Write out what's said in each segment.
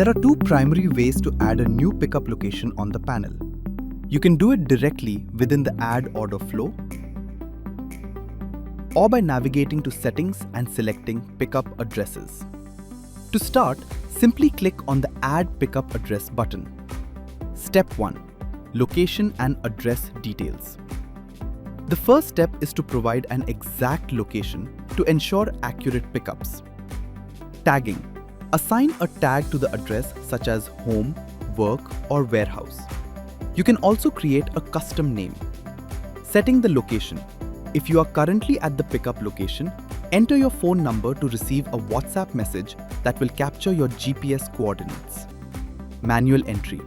There are two primary ways to add a new pickup location on the panel. You can do it directly within the Add Order flow, or by navigating to Settings and selecting Pickup Addresses. To start, simply click on the Add Pickup Address button. Step 1. Location and address details. The first step is to provide an exact location to ensure accurate pickups. Tagging. Assign a tag to the address such as home, work, or warehouse. You can also create a custom name. Setting the location. If you are currently at the pickup location, enter your phone number to receive a WhatsApp message that will capture your GPS coordinates. Manual entry.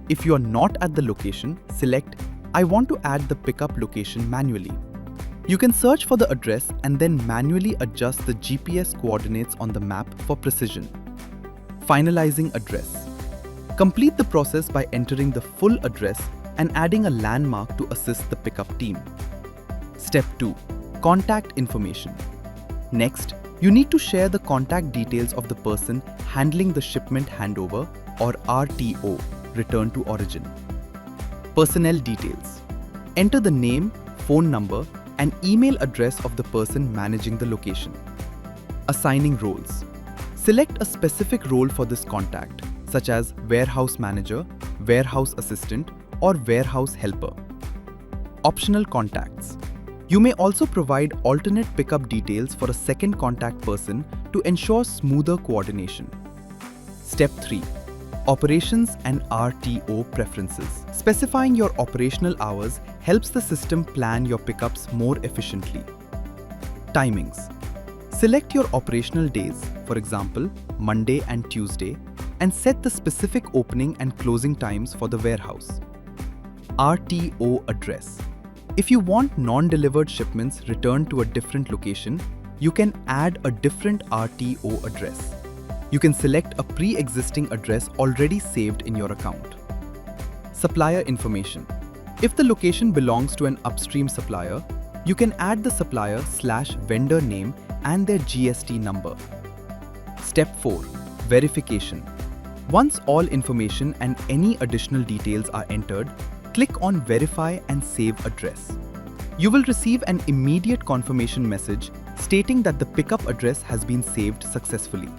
If you are not at the location, select I want to add the pickup location manually. You can search for the address and then manually adjust the GPS coordinates on the map for precision. Finalizing address. Complete the process by entering the full address and adding a landmark to assist the pickup team. Step 2. Contact information. Next, you need to share the contact details of the person handling the shipment handover or RTO, return to origin. Personnel details. Enter the name, phone number, and email address of the person managing the location. Assigning roles. Select a specific role for this contact, such as warehouse manager, warehouse assistant, or warehouse helper. Optional contacts. You may also provide alternate pickup details for a second contact person to ensure smoother coordination. Step 3. Operations and RTO preferences. Specifying your operational hours helps the system plan your pickups more efficiently. Timings. Select your operational days, for example, Monday and Tuesday, and set the specific opening and closing times for the warehouse. RTO address. If you want non-delivered shipments returned to a different location, you can add a different RTO address. You can select a pre-existing address already saved in your account. Supplier information. If the location belongs to an upstream supplier, you can add the supplier/vendor name and their GST number. Step 4. Verification. Once all information and any additional details are entered, click on Verify and Save Address. You will receive an immediate confirmation message stating that the pickup address has been saved successfully.